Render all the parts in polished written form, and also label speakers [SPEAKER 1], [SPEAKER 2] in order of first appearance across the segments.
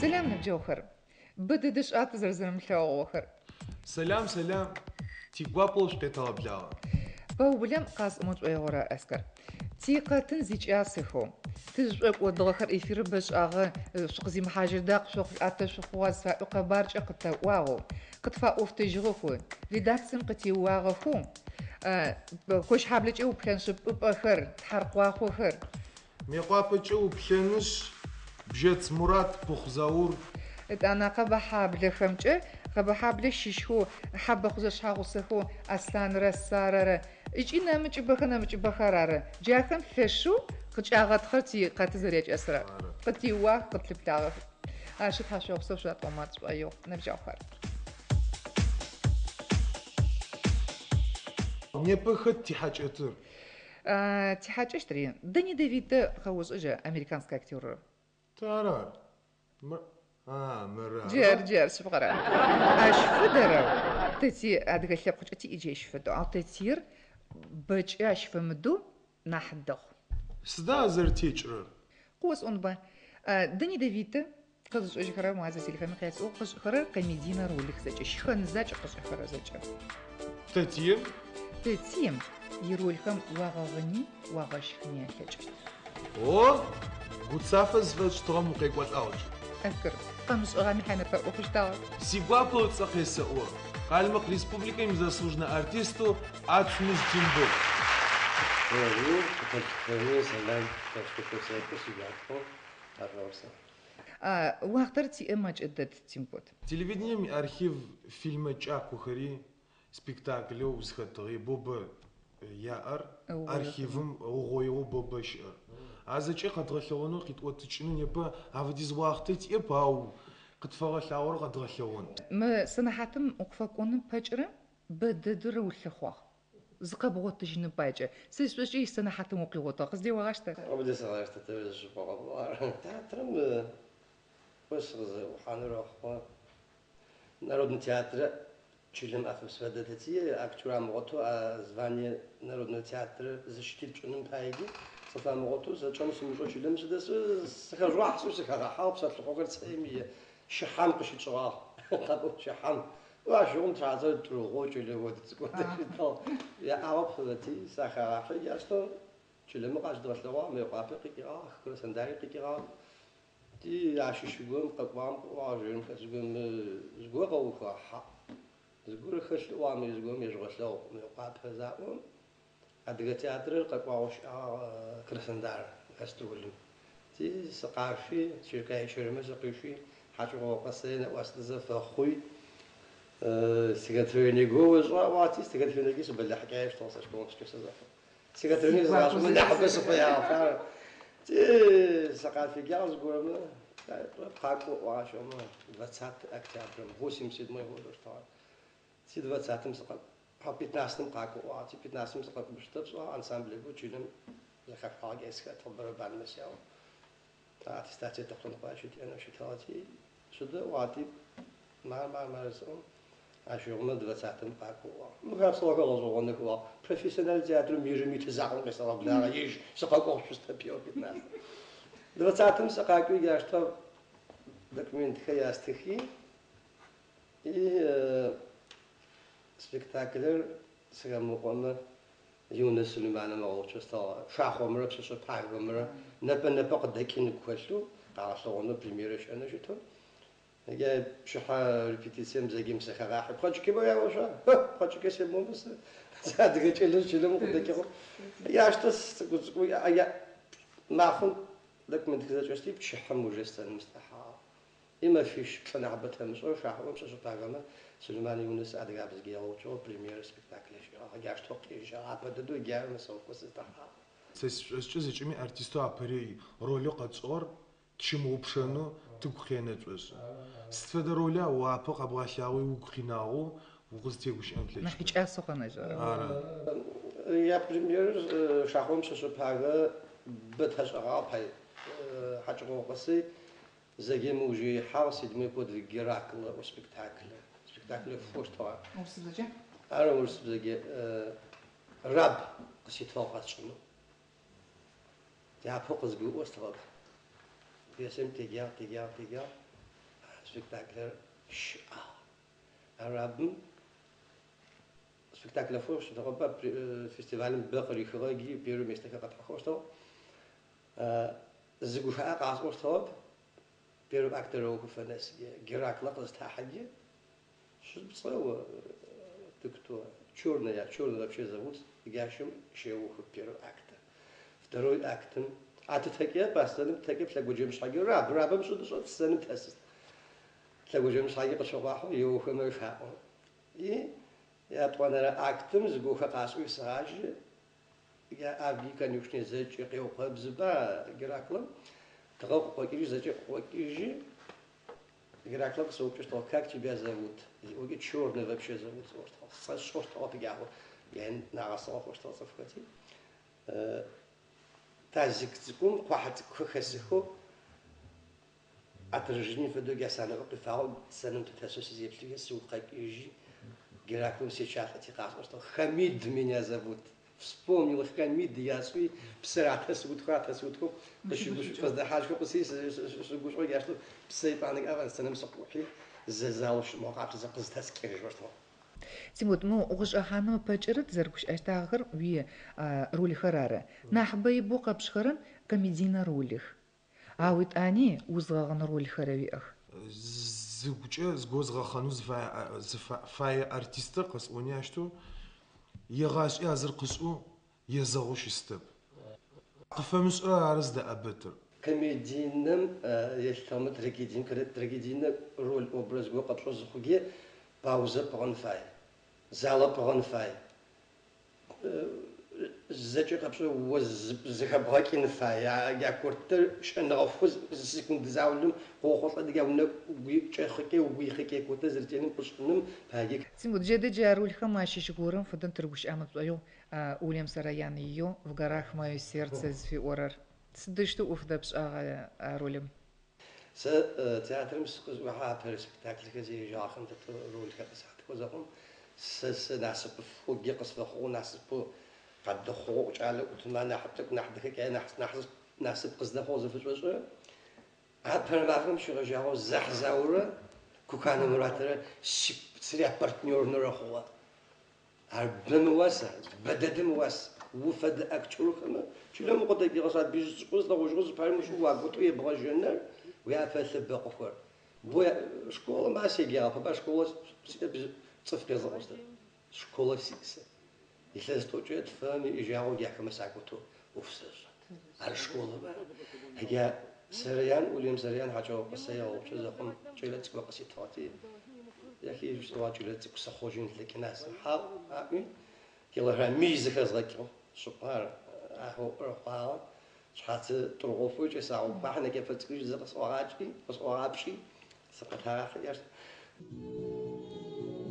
[SPEAKER 1] سلام نبجوخر بددش زرزرم ملحوخر
[SPEAKER 2] سلام تيقوابوش قطع بلاغ
[SPEAKER 1] باولم قاس موج ايغورا اسكر تيقا تنزيج اسخو تجبق ودغخر إفير باش أغا شقزي محاجر داق شوق أتا شوق واز فاقا بارج أقتا واغو قد فاقوف تجغفو ريداكسن قتي واغفو كوش حابلج إيو بلانشب أبأخر تحرق واخو خر
[SPEAKER 2] ميقوابج أو بلانش بجت مراد بخزاور
[SPEAKER 1] أنا قبا حابل خمجة قبا حابل شيشو حابة خزش حاغوسخو أسلان رسارة إيش إنا مج بخرارة جاكن فشو قد أغاد خرتي قد زريج أسرع قد يوا قد لبلاغ شد حاشو بسو شو أطومات أيو نرجع خر
[SPEAKER 2] не пыхать тихач это.
[SPEAKER 1] تحاج اشتري داني ديفيد خوز اجا امريكانسك اكتور
[SPEAKER 2] ترى مرة
[SPEAKER 1] جير سبغرا اش فدرو تتي ادغ خلق تي ايجي اش فدو او تتير بج اش فمدو نحدخ
[SPEAKER 2] سدا زرتيچر
[SPEAKER 1] قوس اون با داني ديفيد قز اجا خرا معز سيلفا مقياس او قز خرا كوميدينا رولك زاج شخن زاج قز خرا زاج تتيم يرولكم واغغني واغشخني خجت
[SPEAKER 2] او غوتسافز فلشترم قيقوات اوج
[SPEAKER 1] اذكر قمص اغامي حنا فوقش داو
[SPEAKER 2] سيغوابو صخيسو قالمق ريسبوبليكا заслуженный артисту ацмис тимбо
[SPEAKER 1] واخترتي اماج ادت تيمبوت
[SPEAKER 2] телевидением архив фильма чакухари спектаклю взхатыгы бобы яар архивым оғойғы бобышыр азычы қадғалығыны қитуатычыны непі авдиз уақыты теп ау қытфағалауыр қадғалығын
[SPEAKER 1] ما سنحاتم أقفاكون بجرة بددر والخخوة زقب غوت جن باجة سيسوشي سنحاتم وقيوتا قصدي وغاشتا
[SPEAKER 3] أبدا سغاشتا تبرز بقى ترم بس وحانر أخوة Народный театр член Афросведетии, актера Моготу, а звание Народного театра защитительным пайги. Софа Моготу, за чем мы член, что это сахажу, сахарахал, псатлохогар цеми, шахам кашичуа, кабу шахам. واشون تعذر تروحوا جلو ودت كده يا عرب خدتي سخرة يا شو جلو ما قاعد درس لوا ما يقابل قيقرا كل سندري قيقرا دي عاش شغل قوام واجرم كسبم زغور وخا زغور خش وام زغور يجغسلو ما يقابل زاوم ادغ تياتر قواوش كل سندر استولم دي ثقافي شركه شرمه زقيشي حاجه قصينا واستزف خوي سيجاتروني جوز واتي سيجاتروني جيس بلا حكاية شو توصل شو مش كيس زافر سيجاتروني زاش من نحب صفيا فار تي سقاط في جاز قولنا قاكو واشو ما واتساب أكتر هو سيمسيد ما يقول اشتغل سيد واتساب مسقط حبيت ناسم قاكو واتي بيت ناسم مسقط بشتبس وانسامبل بوتشيلم يخاف حاجة اسكت تبرر بعد مسياو تعرف تستعجل تخلص باشيت أنا شو تاتي شو ده واتي ما رسم عشان دو ساعتم قاكوا مغاسوا غلظوا ونكوا بروفيسيونال تياتر ميرمي تزعل مثلا بلا يج سقاقوا شستبيو بالناس دو ساعتم سقاقوا ياشتا دокумент خياستخي и спектакль сгамуқома юнес сулеймана мағучаста шахомра псоша пагомра напа қадакин квалу qaarlorna premiere shana jito я шаха репетициям загим сахара прочки боя уже прочки се мумс задга челем кудакиро я что я махун документ хзачасти пшхам уже стан мстаха има фиш фанабата мшо шаху мшо тагама سليمان يونس أدعى بزجيرو جو بريمير سبيكتاكل شو هجاش توقي شو عبدو جار مسوق وسطها
[SPEAKER 2] سيس جميع أرتيستو أبري رولو قصور تشمو بشنو تبخينة جوز استفاد رولا وابق أبغاشاوي وكخيناو وغزتيوش أنتلش
[SPEAKER 1] ما هيج أسوقنا جا
[SPEAKER 3] يا بريمير شاخوم شو بحاجة بتهجر باي حاجة قصي زي موجي حاس يدمي بود جراكل وسبيكتاكل سبيكتاكل فوش طبعا
[SPEAKER 1] ورسبجة
[SPEAKER 3] أنا ورسبجة راب قصيت فوق شنو يا فوق زجو واستغرب بيسم تجار سبيكتاكلر شقة أرابم سبيكتاكلر فوش تغبى فيستيفال بقري خراجي بيرو مستك قطع خوشتو زوجها قاصور ثوب بيرو أكتر وكفنس جراك لقص تحجي شو بتصير دكتور شورنا вообще зовут يجاشم شيء بيرو أكتر второй актом أتتكيا بس أنا تكيا بس لقوا جمش حاجة راب مش ده السنة تأسس لقوا جمش حاجة بس واحد يوه ما يفهمه يا طوانا أكتم زقوها قاسوي سراج يا أبي كان يشني زج يقيو قبز با جراكلم تغوق وكيجي زج وكيجي جراكلم سوق شو كاك تبي زود وجد شور نبى بشيء زود صار شور طاقة جاهو يعني ناقصه خوش تصفقتي تازك تكون واحد كخسخو أترجني في دوجا سنة وقفاهم سنة تتسوس زيبتلي السوق يجي جراكم سيشاخة تقاس خميد من يزبط вспомнил خميد ياسوي بسرعة تسوتكم كشوش بس ده حاجة كوسيس شو ياشلو بسيبانك أول سنة مسقوحي زلزالش موقع زقز تسكير جورتو
[SPEAKER 1] تيموت مو غش أخانم بجرت زرقش أشتاغر ويا رولي خرارة نحبي بوقا بشخرن كمدينة روليخ عاود أني وزغن رولي خراوي أخ
[SPEAKER 2] زوجة زوج خانو فاي ارتيست قص ونياشتو يغاش يازر قصو يزغوش استب قفمس عرز ده أبتر
[SPEAKER 3] كمدينة يشتغل تركيدين كده تركيدين رول أوبرز جو قطع زخوجي باوزة بغنفاي زالة بغنفاي زجاج قبل وزخب هاكين فاي يا كورتر شن غفوز سكون زاولم خوخط دقاونا ويشخكي ويخكي كوتا زرتين بشنم فهيك
[SPEAKER 1] تيموت جد جارول خماشي شغورن فدن تربوش أمد أيو أوليم سراياني يو وقراخ ما يصير تزز في أورر تسدشتو أفدبش رولم
[SPEAKER 3] س تياتر مسقز وحا برسبكتاكل كزي جاخن ترول كبسات كوزهم س ناسب فوق يقص فخو ناسب قد خوج على وتما نحبتك نحدك كأي نحسب قصده خوز في شوية هذا ما فهم شو رجعوا زحزورة كوكان مراتر سريع بارتنيور نروحوا هربنا مواسع بدد مواسع وفد أكتر كمان شو لما قلت لك قصاد بيجي قصد وجوز فارم شو واقعت ويا بغى جنر ويا فلسفة بقفر بويا شكولا ما سيجي أبغى شكولا صفر زوجة شكولا سيكسة يسلس توجد فهم يجاو يحكم ساكوتو وفسر على شكولا بقى هي سريان وليم سريان حاجة قصية وبشزقهم جلت قصية تاتي ياكي جوا جلت قصة خوجين لك ناس حاو يلا ميز خزقكم سبحان أهو رفاعة شحات تروفو جساو بحنا كيف تقول زق صواعجي صواعبشي سقطها خير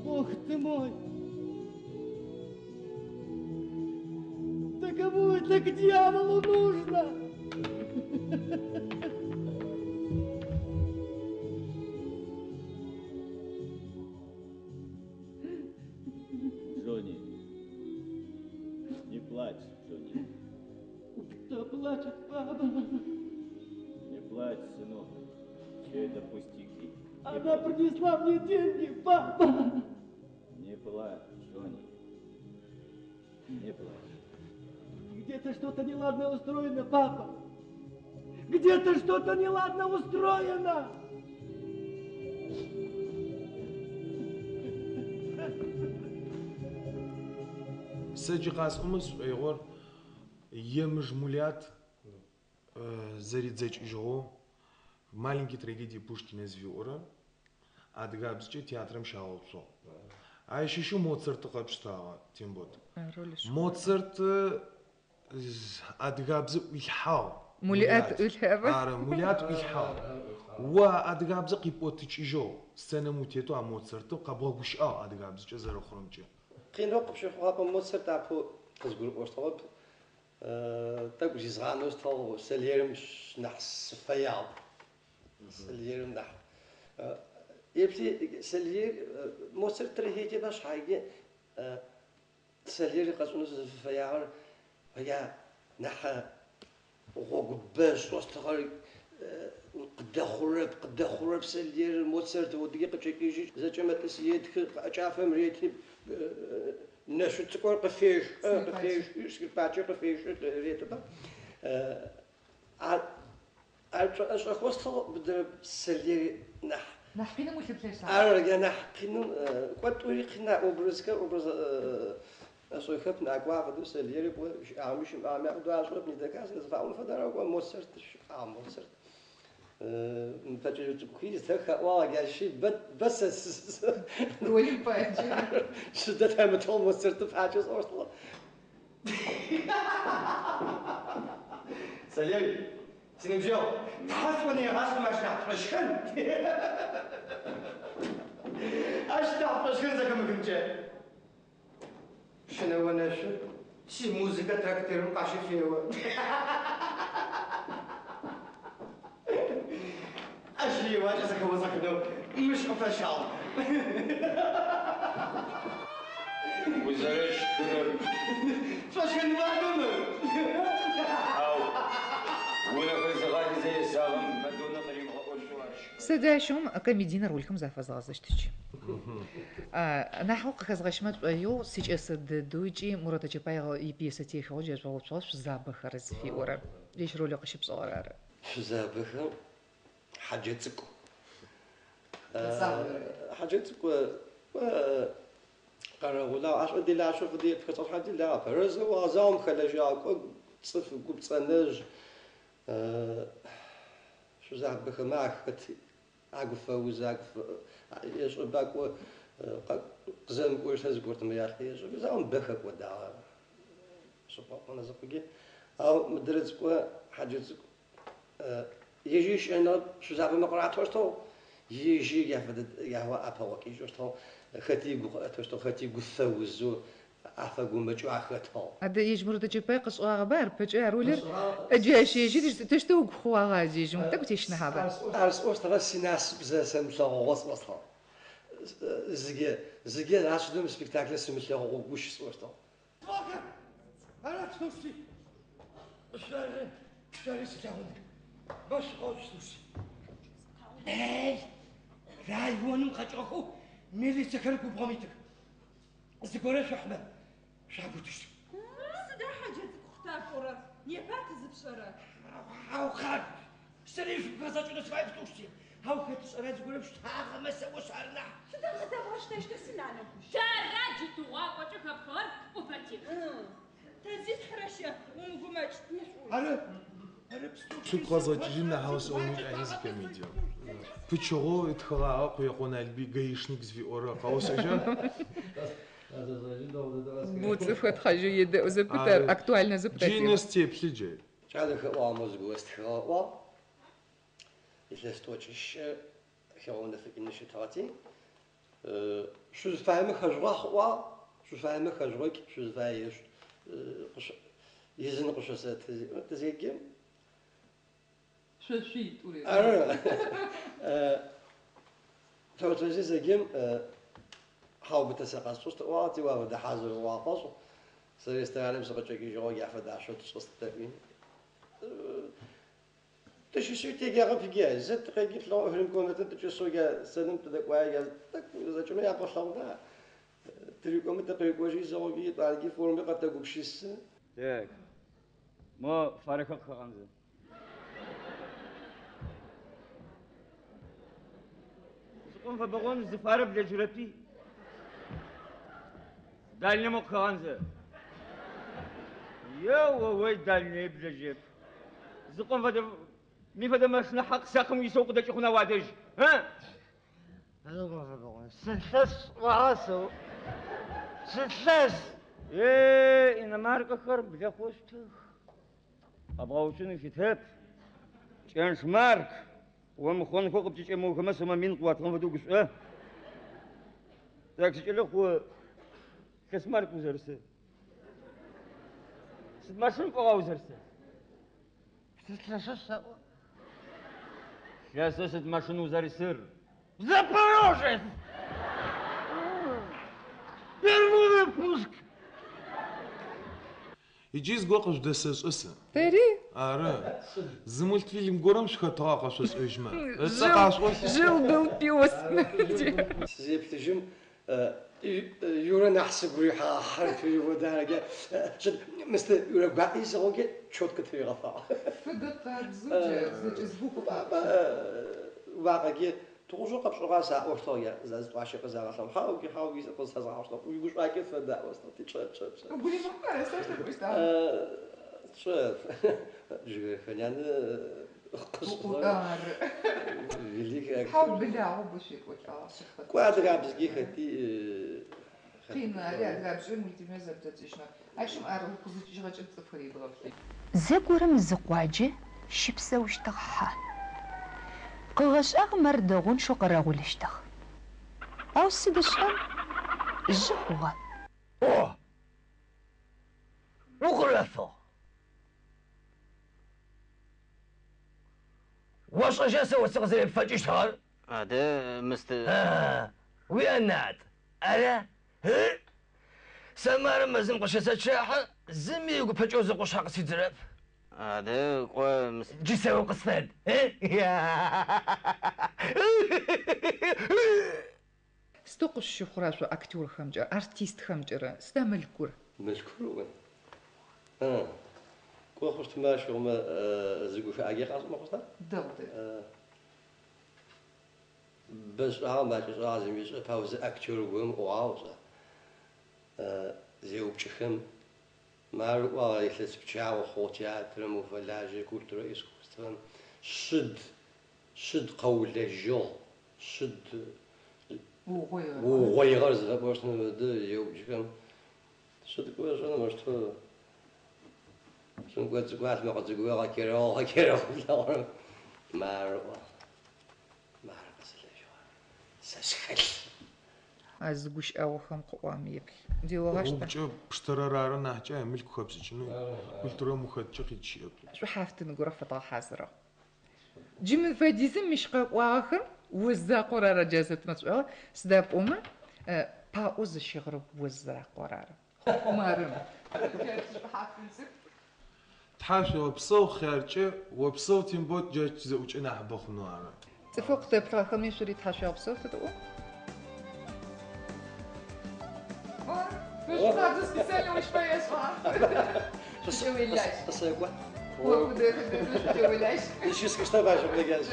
[SPEAKER 4] Бог ты мой! Да кому это к дьяволу нужно?
[SPEAKER 5] Джонни, не плачь, Джонни.
[SPEAKER 4] Кто плачет, папа?
[SPEAKER 5] Не плачь, сынок. Все это пустяки.
[SPEAKER 4] Она принесла мне деньги, папа!
[SPEAKER 5] Не плачь, Джонни. Не плачь.
[SPEAKER 4] Где-то что-то неладно устроено, папа! Где-то что-то неладно устроено!
[SPEAKER 2] سجي قاس أمس أيغور يمج موليات زريد زيج إجغو маленький трагедии Пушкина из Виора адгабсчи театром шаолсо а еще Моцарт قبشتاغا تيمبوت موتسرت أدغابز إلحاو
[SPEAKER 1] موليات إلحاو
[SPEAKER 2] موليات إلحاو وأدغابز قيبوتش إجو سنة موتيتو موتسرت قبوغوش أدغابز جزر خرمجة
[SPEAKER 3] قين وقف شو خابا موتسرت أبو قزقول وشطوب تاكو جزغانوس تاو سليرم نحس فياض سليرم نح يبتي سلير موتسرت رهيجي باش حاجة سلير قصونس فياض هي نح وقباش واستغل قد خرب سلير موتسرت ودقيقة تشكيجي إذا جمعت سيد أشافه مريتي نشوت تكون قفيش يشكل باتشي قفيش ريتها أش أخوصل بدر سلير
[SPEAKER 1] نحكينا مش بلاش
[SPEAKER 3] أرجع نحكينا قد وريقنا أبرز أصو يخاف نعقوا فدو سلير بو عامش عام يعقدو عشرة بني دكاس نزفعون فدار أقوى موتسرت عام موتسرت مفاجئ كويس تخا واقع شيء بس
[SPEAKER 1] روي باجي
[SPEAKER 3] شدتها متهم وصرت في حاجه اصلا سليم سنجو تحسبني غاش ما شنع شكن اشتاق شكن زك ما كنت شنو انا شي موسيقى تراكتير مقاشي فيه أشلي واجزك وزكنو مش فشل
[SPEAKER 5] وزارش كرر
[SPEAKER 3] فشل ما
[SPEAKER 5] أو ولا في غادي زي ساغم ما دون قريب غوشواش
[SPEAKER 1] سداشم كمدينة رولكم زافز غازشتش نحو كزغشمت أيو سيج أسد دوجي مرات جبايغ يبيستي خوجة وطوش زابخ رز في ورا ليش رولي قشب صغار
[SPEAKER 3] زابخ حاجتك حاجتك قالوا لا عشان دي لا شوف دي كتر حاجه لا فرز وازام خلج ياكل صف كوب صنج شو زعبخ معك عقف وزاقف يشربك قزم وش هزقورت ما ياخي يشرب زعم بخك ودا سبحان الله زقي او مدرسك حاجتك يجيش أنا شو زعما ما قرأت وشتو يجي يهوا أبوك يجي وشتو ختي قثوزو أفقو مجوع ختو
[SPEAKER 1] هذا يجمر تجيباي قص أخبار بتجي رولر أجيش يجي تشتوق خوا غادي جم تكتيش نهابا
[SPEAKER 3] أرس أوست ناس بزاسم صوغ وصل زجي ناس دوم سبيكتاكل سمسله وش وشتو أنا تفوتي شاري ستاون باش خوش اي راي ونم خاطركو ميلي سكركو بغميتك زكورة شحمة شابوتش
[SPEAKER 6] سدا حاجة اختار فورا نيبات زبشرة
[SPEAKER 3] هاو خاد سريش بفازات نسفايف توشتي هاو خاد سرات زكورة بشتاخ مسا وشارنا
[SPEAKER 6] سدا غدا باش تشتسن على كوش
[SPEAKER 7] تراجي تواق وجهك بخار وفتيك
[SPEAKER 6] تزيد حرشة ومقوماتش تنشول
[SPEAKER 3] أنا
[SPEAKER 2] شو قصدي هاوس اونيك عايز كميديا بتشغو اتخلاق قيقون البي جايشنيك زفي اورا قاوس اجا
[SPEAKER 1] بوتسفت حاجة يدا زبتر أكتوالنا زبتر
[SPEAKER 2] جينس تيبلي جاي
[SPEAKER 3] هذا هو موزق واستخلاء إذا استوتش خيرونا في النشاطاتي شو فاهم خجوة شو فاهم خجوك شو فايش يزن قشة تزيجم
[SPEAKER 1] شو شيء تقولي
[SPEAKER 3] توتجي زيجم حاول بتساقط صوت واتي وابد حاضر واقص سيستعلم سقطك جو يعفد عشرة صوت تبين تشي تيجي في جاي زت قيت لو هرم كونت تشسو جا سنم تدك وايا تك إذا كنا يعرف شلون تريكم تقيق وجي زوجي تعرفي فورم قد تقول شيء
[SPEAKER 5] تاك ما فارقك خانزة زقوم فبغون زفارة بلا جرتي دالني مو خانزة يا وي دالني بلا جيب زقوم فدا مي فدا ما حق ساقم يسوق داك خونا وادج ها
[SPEAKER 3] هذا ما فبغون سلسس وعاسو سلسس
[SPEAKER 5] ايه انا مارك خرب بلا خوشتك أبغى شنو في تهب كانش مارك ومخون فوق بتجي مو خمس ما من قوات هم بدو قص ذاك شكله هو كاس مارك وزرسه سد ما شنو فوق وزرسه يا سد ما شنو زرسر
[SPEAKER 4] Запорожец! Первый выпуск!
[SPEAKER 2] يجيز قوقش دسس اسم
[SPEAKER 1] تري
[SPEAKER 2] اره زملت فيلم قرم شخطها قصص اجمع
[SPEAKER 1] جو
[SPEAKER 2] السقاش
[SPEAKER 1] جو بالبيوس
[SPEAKER 3] زيب تجم يورا نحسب ريحة حرف ودارجة شد مثل يورا بعدي سوونك شوت كتير غفا
[SPEAKER 1] فقط زوج زبوك
[SPEAKER 3] واقعي توجو قبش راسا وشتويا زاد عاشق زاد حاوي قصة زاد عاشق ويقول راكي فدا وستي شوت
[SPEAKER 1] قولي ما استاش تقول
[SPEAKER 3] شوف جو فنان قصة فيليك
[SPEAKER 1] حاول بالله بشيك شيخ
[SPEAKER 3] كوادر بزكي خدي
[SPEAKER 1] قيمة عليها بشوي ملتي مازال تتشنا عشان أعرف قصدي شغل جبت تفري بغفلي
[SPEAKER 8] زقورم الزقواجي شبسة وشتغحا قغش أغمر دغون شو قراغولشتغ أو السدشان الجخوة
[SPEAKER 4] اوه مقرفة واش جاسة وسغزي فاجي شهر
[SPEAKER 5] هذا مست
[SPEAKER 4] ويانات ألا سمار مزم قشة شاحة زمي يقول فاجو زقوش حق سيدرف
[SPEAKER 5] هذا قوى مست
[SPEAKER 4] جيسا وقصفاد
[SPEAKER 1] ستوق الشخرة شو أكتور خمجة أرتيست خمجة استعمل كور
[SPEAKER 3] مشكور كل خوش ماشي وما زقوش عاقي قاس ما قصنا
[SPEAKER 1] ضغط
[SPEAKER 3] بس ماشي لازم يصير فوز أكتور وهم وعاوزة زيو بشخم ما روا يخلص بشعو خوتيات رمو فلاجي كولتورا إسكوستفن شد قول الجو شد وغير زي باش نبدا زيو بشخم شد كواش أنا مش تو شنو قلت ما قلت قوي كيرو ما روا ساشخل
[SPEAKER 1] أزقوش أو خم قوام يبل دي وغشت
[SPEAKER 2] وبجا بشترارا نحجا ملك خبز شنو قلت له مخدش قيتشي
[SPEAKER 1] شو حافت نقرف طا حازرة جيم فاديزم مش قواخر وزا قرارة جازت مسؤول سداب أمه باوز الشغر وزا قرارة مارم
[SPEAKER 2] تحاشي وبصو خارجة وبصو تنبوت جاج زوج أنا أحبخ نوارا
[SPEAKER 1] تفوق تبقى خمي شريط حاشا بصوت تقول مش قاعد تسألني وش ما يسمع شو ولاش
[SPEAKER 3] بس يقول
[SPEAKER 1] هو بده يخدم شو ولاش
[SPEAKER 3] شو سكشتا باش بلقاش